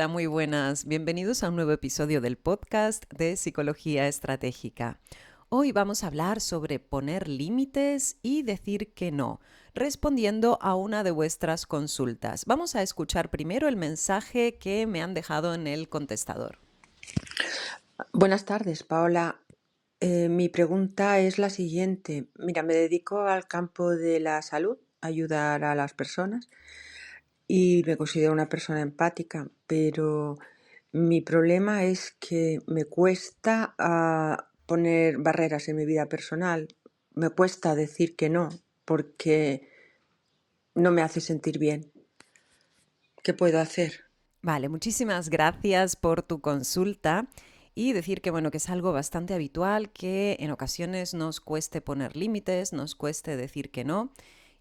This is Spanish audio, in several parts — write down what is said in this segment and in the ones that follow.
Hola, muy buenas. Bienvenidos a un nuevo episodio del podcast de Psicología Estratégica. Hoy vamos a hablar sobre poner límites y decir que no, respondiendo a una de vuestras consultas. Vamos a escuchar primero el mensaje que me han dejado en el contestador. Buenas tardes, Paola. Mi pregunta es la siguiente. Mira, me dedico al campo de la salud, ayudar a las personas y me considero una persona empática, pero mi problema es que me cuesta poner barreras en mi vida personal, me cuesta decir que no, porque no me hace sentir bien. ¿Qué puedo hacer? Vale, muchísimas gracias por tu consulta y decir que bueno, que es algo bastante habitual que en ocasiones nos cueste poner límites, nos cueste decir que no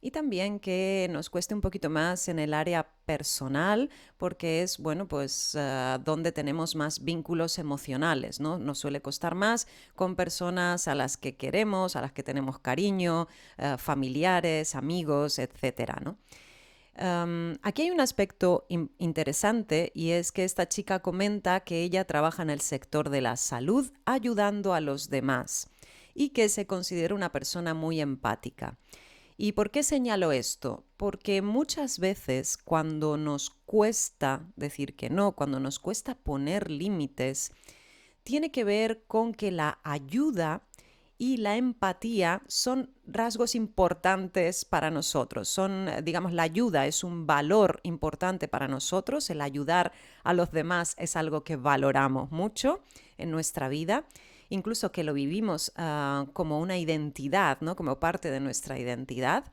y también que nos cueste un poquito más en el área personal porque es, bueno, pues donde tenemos más vínculos emocionales, ¿no? Nos suele costar más con personas a las que queremos, a las que tenemos cariño, familiares, amigos, etcétera, ¿no? Aquí hay un aspecto interesante y es que esta chica comenta que ella trabaja en el sector de la salud ayudando a los demás y que se considera una persona muy empática. ¿Y por qué señalo esto? Porque muchas veces cuando nos cuesta decir que no, cuando nos cuesta poner límites, tiene que ver con que la ayuda y la empatía son rasgos importantes para nosotros. Digamos, la ayuda es un valor importante para nosotros. El ayudar a los demás es algo que valoramos mucho en nuestra vida, incluso que lo vivimos como una identidad, ¿no? Como parte de nuestra identidad.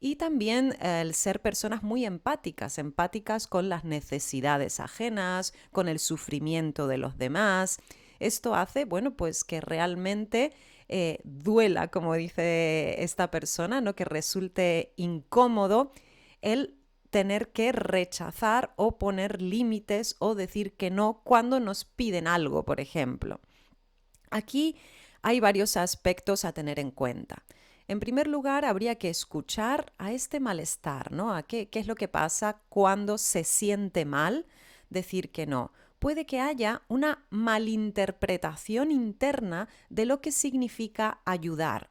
Y también el ser personas muy empáticas, empáticas con las necesidades ajenas, con el sufrimiento de los demás. Esto hace, bueno, pues que realmente duela, como dice esta persona, ¿no? Que resulte incómodo el tener que rechazar o poner límites o decir que no cuando nos piden algo, por ejemplo. Aquí hay varios aspectos a tener en cuenta. En primer lugar, habría que escuchar a este malestar, ¿no? A qué es lo que pasa cuando se siente mal decir que no. Puede que haya una malinterpretación interna de lo que significa ayudar.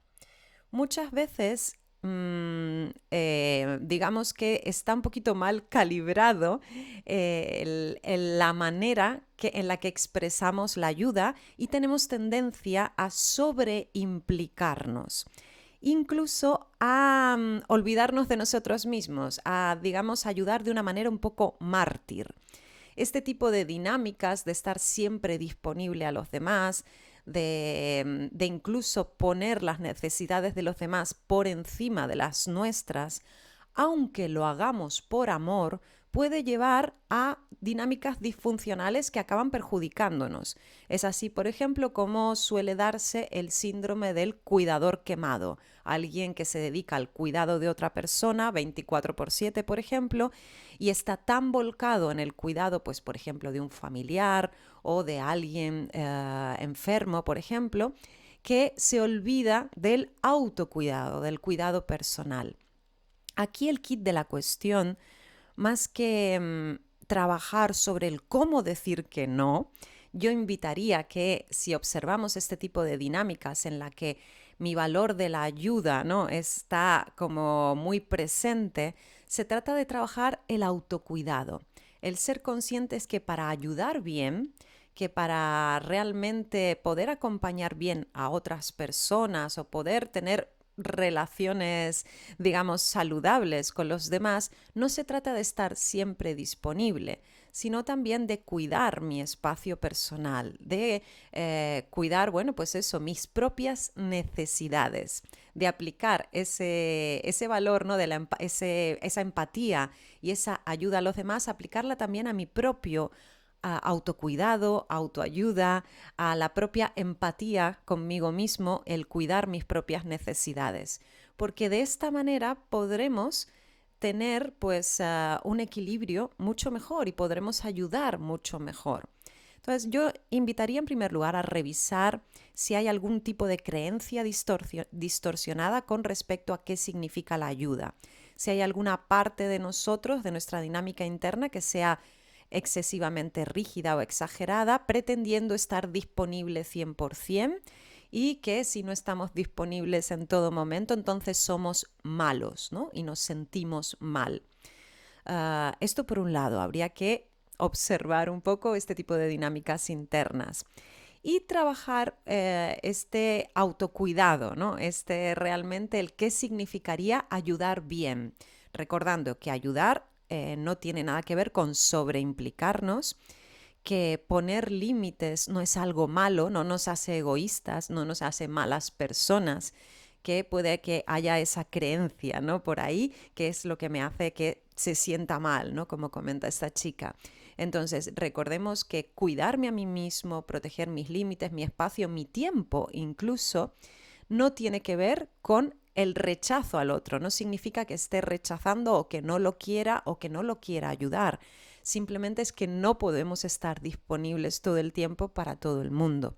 Muchas veces, digamos que está un poquito mal calibrado la manera en la que expresamos la ayuda y tenemos tendencia a sobreimplicarnos, incluso a olvidarnos de nosotros mismos, a, digamos, ayudar de una manera un poco mártir. Este tipo de dinámicas de estar siempre disponible a los demás, de incluso poner las necesidades de los demás por encima de las nuestras, aunque lo hagamos por amor, puede llevar a dinámicas disfuncionales que acaban perjudicándonos. Es así, por ejemplo, como suele darse el síndrome del cuidador quemado. Alguien que se dedica al cuidado de otra persona 24/7, por ejemplo, y está tan volcado en el cuidado, pues, por ejemplo, de un familiar o de alguien enfermo, por ejemplo, que se olvida del autocuidado, del cuidado personal. Aquí el kit de la cuestión, más que trabajar sobre el cómo decir que no, yo invitaría que si observamos este tipo de dinámicas en la que mi valor de la ayuda, ¿no?, está como muy presente, se trata de trabajar el autocuidado. El ser conscientes que para ayudar bien, que para realmente poder acompañar bien a otras personas o poder tener relaciones, digamos, saludables con los demás, no se trata de estar siempre disponible, sino también de cuidar mi espacio personal, de cuidar, bueno, pues eso, mis propias necesidades, de aplicar ese valor, ¿no? Esa empatía y esa ayuda a los demás, aplicarla también a mi propio autocuidado, autoayuda, a la propia empatía conmigo mismo, el cuidar mis propias necesidades. Porque de esta manera podremos tener pues un equilibrio mucho mejor y podremos ayudar mucho mejor. Entonces yo invitaría en primer lugar a revisar si hay algún tipo de creencia distorsionada con respecto a qué significa la ayuda. Si hay alguna parte de nosotros, de nuestra dinámica interna, que sea excesivamente rígida o exagerada, pretendiendo estar disponible 100%, y que si no estamos disponibles en todo momento, entonces somos malos, ¿no? Y nos sentimos mal. Esto por un lado, habría que observar un poco este tipo de dinámicas internas y trabajar este autocuidado, ¿no? Realmente el qué significaría ayudar bien. Recordando que ayudar no tiene nada que ver con sobreimplicarnos, que poner límites no es algo malo, no nos hace egoístas, no nos hace malas personas, que puede que haya esa creencia, ¿no? Por ahí, que es lo que me hace que se sienta mal, ¿no? Como comenta esta chica. Entonces, recordemos que cuidarme a mí mismo, proteger mis límites, mi espacio, mi tiempo incluso, no tiene que ver con el rechazo al otro. No significa que esté rechazando o que no lo quiera o que no lo quiera ayudar. Simplemente es que no podemos estar disponibles todo el tiempo para todo el mundo.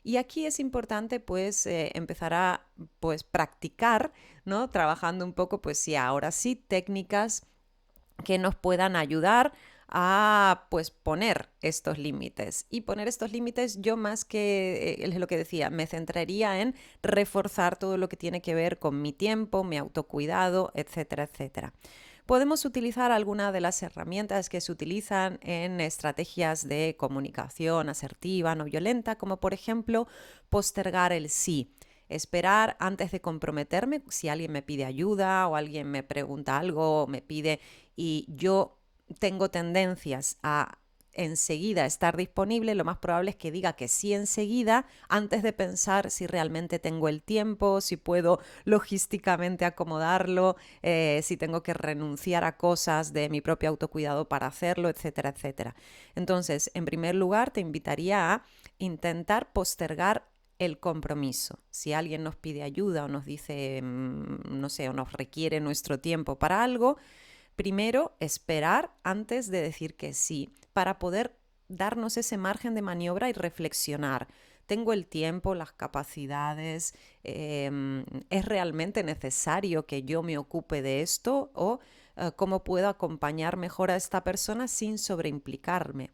Y aquí es importante pues empezar a pues practicar, ¿no? Trabajando un poco pues sí, ahora sí, técnicas que nos puedan ayudar a pues poner estos límites. Y poner estos límites, yo más que es lo que decía, me centraría en reforzar todo lo que tiene que ver con mi tiempo, mi autocuidado, etcétera, etcétera. Podemos utilizar algunas de las herramientas que se utilizan en estrategias de comunicación asertiva, no violenta, como por ejemplo postergar el sí. Esperar antes de comprometerme, si alguien me pide ayuda o alguien me pregunta algo o me pide, y yo tengo tendencias a enseguida estar disponible, lo más probable es que diga que sí enseguida, antes de pensar si realmente tengo el tiempo, si puedo logísticamente acomodarlo, si tengo que renunciar a cosas de mi propio autocuidado para hacerlo, etcétera, etcétera. Entonces, en primer lugar, te invitaría a intentar postergar el compromiso. Si alguien nos pide ayuda o nos dice, no sé, o nos requiere nuestro tiempo para algo, primero esperar antes de decir que sí, para poder darnos ese margen de maniobra y reflexionar. ¿Tengo el tiempo, las capacidades? ¿Es realmente necesario que yo me ocupe de esto? ¿O cómo puedo acompañar mejor a esta persona sin sobreimplicarme?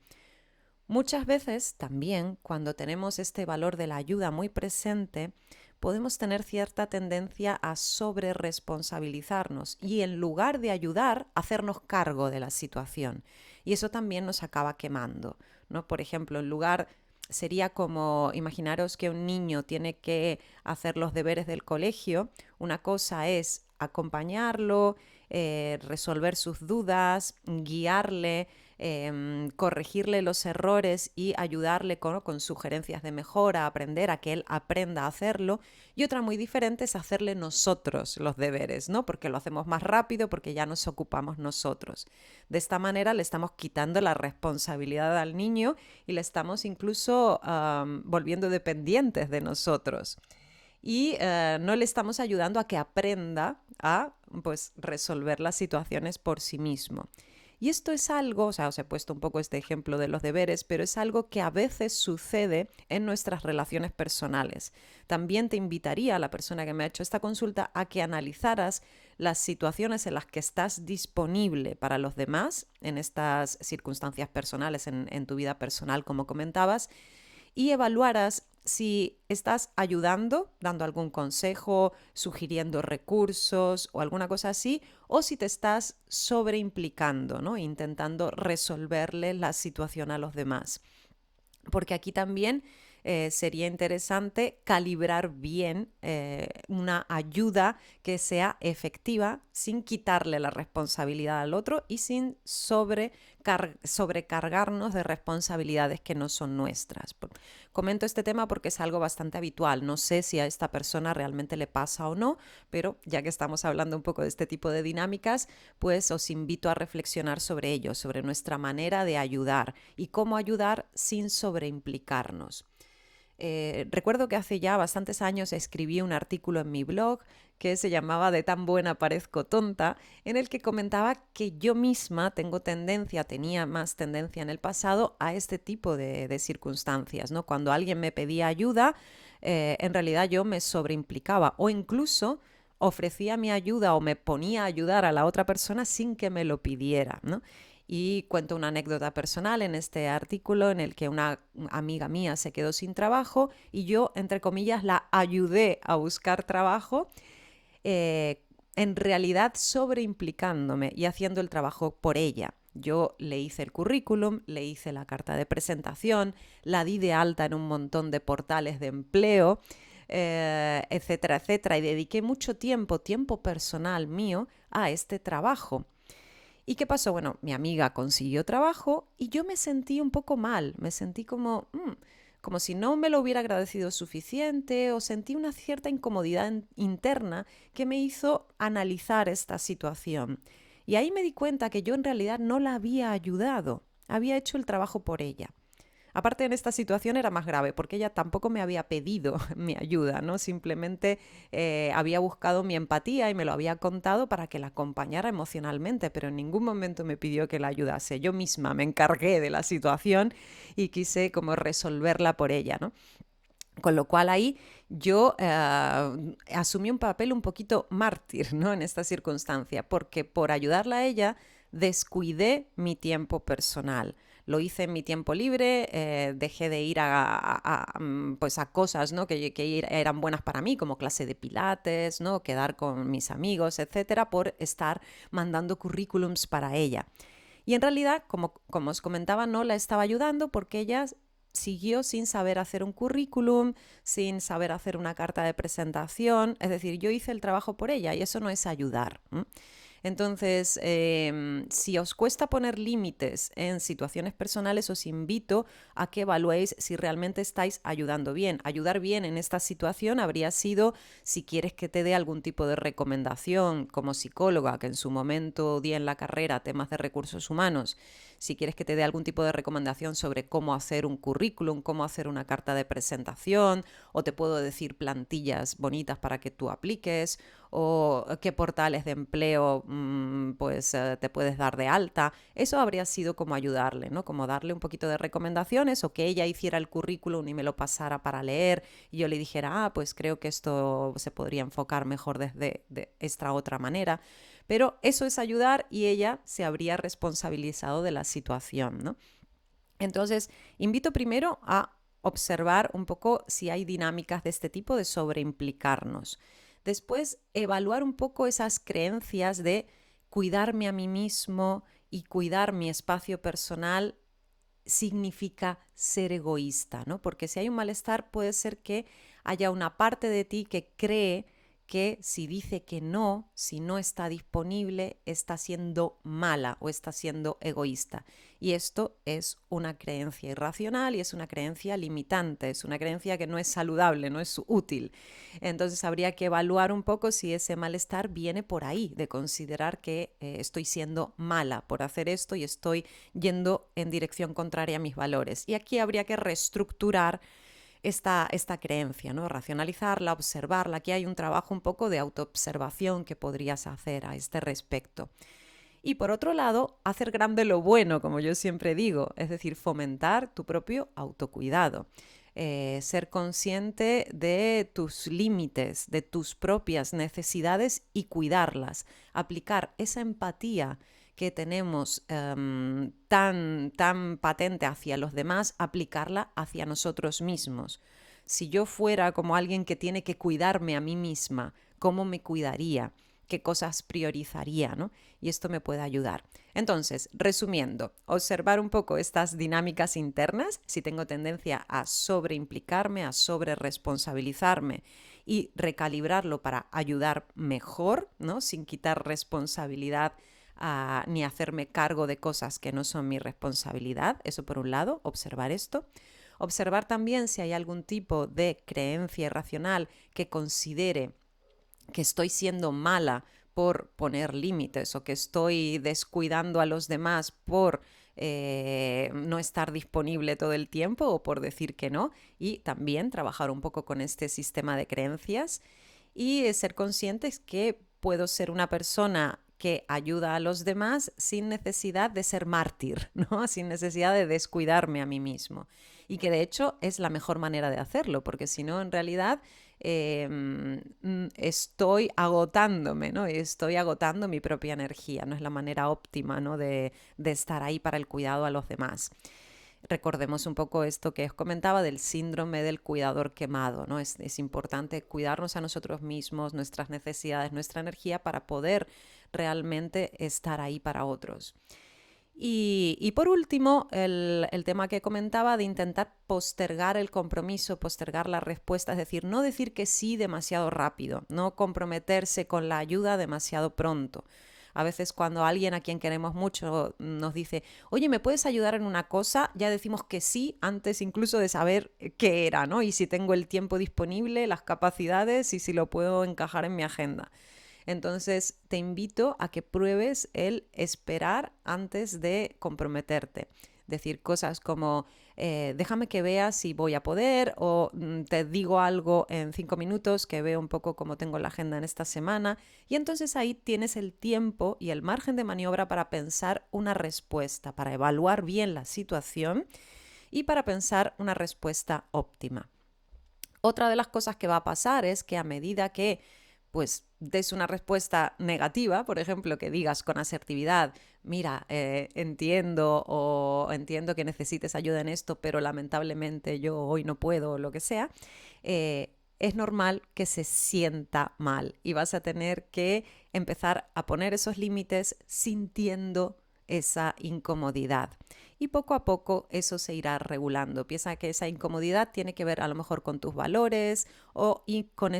Muchas veces también, cuando tenemos este valor de la ayuda muy presente, podemos tener cierta tendencia a sobreresponsabilizarnos y en lugar de ayudar, hacernos cargo de la situación. Y eso también nos acaba quemando, ¿no? Por ejemplo, en lugar sería como, imaginaros que un niño tiene que hacer los deberes del colegio, una cosa es acompañarlo, resolver sus dudas, guiarle, corregirle los errores y ayudarle con sugerencias de mejora, aprender a que él aprenda a hacerlo. Y otra muy diferente es hacerle nosotros los deberes, ¿no? Porque lo hacemos más rápido, porque ya nos ocupamos nosotros. De esta manera le estamos quitando la responsabilidad al niño y le estamos incluso volviendo dependientes de nosotros. Y no le estamos ayudando a que aprenda a pues, resolver las situaciones por sí mismo. Y esto es algo, o sea, os he puesto un poco este ejemplo de los deberes, pero es algo que a veces sucede en nuestras relaciones personales. También te invitaría a la persona que me ha hecho esta consulta a que analizaras las situaciones en las que estás disponible para los demás, en estas circunstancias personales, en tu vida personal, como comentabas, y evaluaras si estás ayudando, dando algún consejo, sugiriendo recursos o alguna cosa así, o si te estás sobreimplicando, ¿no? Intentando resolverle la situación a los demás. Porque aquí también sería interesante calibrar bien una ayuda que sea efectiva sin quitarle la responsabilidad al otro y sin sobrecargarnos de responsabilidades que no son nuestras. Comento este tema porque es algo bastante habitual. No sé si a esta persona realmente le pasa o no, pero ya que estamos hablando un poco de este tipo de dinámicas, pues os invito a reflexionar sobre ello, sobre nuestra manera de ayudar y cómo ayudar sin sobreimplicarnos. Recuerdo que hace ya bastantes años escribí un artículo en mi blog que se llamaba De tan buena parezco tonta, en el que comentaba que yo misma tenía más tendencia en el pasado a este tipo de circunstancias, ¿no? Cuando alguien me pedía ayuda, en realidad yo me sobreimplicaba o incluso ofrecía mi ayuda o me ponía a ayudar a la otra persona sin que me lo pidiera, ¿no? Y cuento una anécdota personal en este artículo en el que una amiga mía se quedó sin trabajo y yo, entre comillas, la ayudé a buscar trabajo, en realidad sobreimplicándome y haciendo el trabajo por ella. Yo le hice el currículum, le hice la carta de presentación, la di de alta en un montón de portales de empleo, etcétera, etcétera, y dediqué mucho tiempo personal mío a este trabajo. ¿Y qué pasó? Bueno, mi amiga consiguió trabajo y yo me sentí un poco mal, me sentí como si no me lo hubiera agradecido suficiente o sentí una cierta incomodidad interna que me hizo analizar esta situación. Y ahí me di cuenta que yo en realidad no la había ayudado, había hecho el trabajo por ella. Aparte, en esta situación era más grave porque ella tampoco me había pedido mi ayuda, ¿no? Simplemente había buscado mi empatía y me lo había contado para que la acompañara emocionalmente, pero en ningún momento me pidió que la ayudase. Yo misma me encargué de la situación y quise como resolverla por ella, ¿no? Con lo cual ahí yo asumí un papel un poquito mártir, ¿no? En esta circunstancia, porque por ayudarla a ella descuidé mi tiempo personal. Lo hice en mi tiempo libre, dejé de ir pues a cosas, ¿no? que eran buenas para mí, como clase de pilates, ¿no? Quedar con mis amigos, etcétera, por estar mandando currículums para ella. Y en realidad, como os comentaba, no la estaba ayudando porque ella siguió sin saber hacer un currículum, sin saber hacer una carta de presentación. Es decir, yo hice el trabajo por ella y eso no es ayudar. Entonces, si os cuesta poner límites en situaciones personales, os invito a que evaluéis si realmente estáis ayudando bien. Ayudar bien en esta situación habría sido si quieres que te dé algún tipo de recomendación como psicóloga, que en su momento di en la carrera temas de recursos humanos. Si quieres que te dé algún tipo de recomendación sobre cómo hacer un currículum, cómo hacer una carta de presentación, o te puedo decir plantillas bonitas para que tú apliques, o qué portales de empleo pues te puedes dar de alta. Eso habría sido como ayudarle, ¿no? Como darle un poquito de recomendaciones o que ella hiciera el currículum y me lo pasara para leer y yo le dijera, pues creo que esto se podría enfocar mejor desde de esta otra manera. Pero eso es ayudar y ella se habría responsabilizado de la situación, ¿no? Entonces, invito primero a observar un poco si hay dinámicas de este tipo de sobreimplicarnos. Después, evaluar un poco esas creencias de cuidarme a mí mismo y cuidar mi espacio personal significa ser egoísta, ¿no? Porque si hay un malestar puede ser que haya una parte de ti que cree que si dice que no, si no está disponible, está siendo mala o está siendo egoísta. Y esto es una creencia irracional y es una creencia limitante, es una creencia que no es saludable, no es útil. Entonces habría que evaluar un poco si ese malestar viene por ahí, de considerar que estoy siendo mala por hacer esto y estoy yendo en dirección contraria a mis valores. Y aquí habría que reestructurar esta creencia, ¿no? Racionalizarla, observarla. Aquí hay un trabajo un poco de autoobservación que podrías hacer a este respecto. Y por otro lado, hacer grande lo bueno, como yo siempre digo, es decir, fomentar tu propio autocuidado. Ser consciente de tus límites, de tus propias necesidades y cuidarlas. Aplicar esa empatía que tenemos tan patente hacia los demás, aplicarla hacia nosotros mismos. Si yo fuera como alguien que tiene que cuidarme a mí misma, ¿cómo me cuidaría? ¿Qué cosas priorizaría, ¿no? Y esto me puede ayudar. Entonces, resumiendo, observar un poco estas dinámicas internas, si tengo tendencia a sobreimplicarme, a sobreresponsabilizarme y recalibrarlo para ayudar mejor, ¿no? Sin quitar responsabilidad ni hacerme cargo de cosas que no son mi responsabilidad. Eso por un lado, observar esto. Observar también si hay algún tipo de creencia irracional que considere que estoy siendo mala por poner límites o que estoy descuidando a los demás por no estar disponible todo el tiempo o por decir que no. Y también trabajar un poco con este sistema de creencias y ser conscientes que puedo ser una persona que ayuda a los demás sin necesidad de ser mártir, ¿no? Sin necesidad de descuidarme a mí mismo. Y que de hecho es la mejor manera de hacerlo, porque si no, en realidad estoy agotándome, ¿no? Estoy agotando mi propia energía, no es la manera óptima, ¿no? de estar ahí para el cuidado a los demás. Recordemos un poco esto que os comentaba del síndrome del cuidador quemado, ¿no? Es importante cuidarnos a nosotros mismos, nuestras necesidades, nuestra energía para poder realmente estar ahí para otros. Y por último, el tema que comentaba de intentar postergar el compromiso, postergar la respuesta, es decir, no decir que sí demasiado rápido, no comprometerse con la ayuda demasiado pronto. A veces cuando alguien a quien queremos mucho nos dice, oye, ¿me puedes ayudar en una cosa? Ya decimos que sí antes incluso de saber qué era, ¿no? Y si tengo el tiempo disponible, las capacidades y si lo puedo encajar en mi agenda. Entonces te invito a que pruebes el esperar antes de comprometerte. Decir cosas como déjame que vea si voy a poder o te digo algo en 5 minutos que veo un poco cómo tengo la agenda en esta semana y entonces ahí tienes el tiempo y el margen de maniobra para pensar una respuesta, para evaluar bien la situación y para pensar una respuesta óptima. Otra de las cosas que va a pasar es que a medida que pues des una respuesta negativa, por ejemplo, que digas con asertividad, mira, entiendo que necesites ayuda en esto, pero lamentablemente yo hoy no puedo, o lo que sea, es normal que se sienta mal y vas a tener que empezar a poner esos límites sintiendo esa incomodidad. Y poco a poco eso se irá regulando. Piensa que esa incomodidad tiene que ver a lo mejor con tus valores o con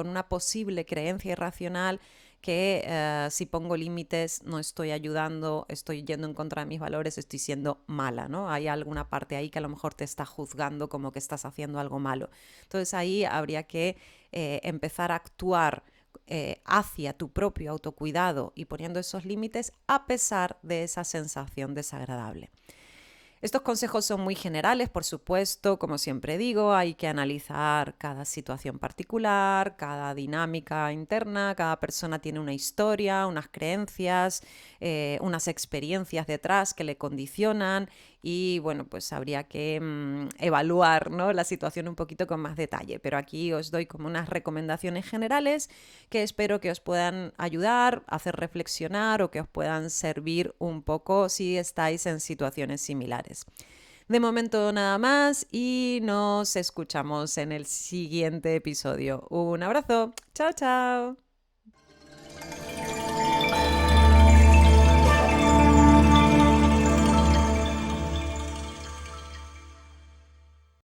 una posible creencia irracional que si pongo límites no estoy ayudando, estoy yendo en contra de mis valores, estoy siendo mala, ¿no? Hay alguna parte ahí que a lo mejor te está juzgando como que estás haciendo algo malo. Entonces ahí habría que empezar a actuar hacia tu propio autocuidado y poniendo esos límites a pesar de esa sensación desagradable. Estos consejos son muy generales, por supuesto, como siempre digo, hay que analizar cada situación particular, cada dinámica interna, cada persona tiene una historia, unas creencias, unas experiencias detrás que le condicionan y bueno, pues habría que evaluar, ¿no?, la situación un poquito con más detalle, pero aquí os doy como unas recomendaciones generales que espero que os puedan ayudar, hacer reflexionar o que os puedan servir un poco si estáis en situaciones similares. De momento nada más y nos escuchamos en el siguiente episodio. Un abrazo. Chao, chao.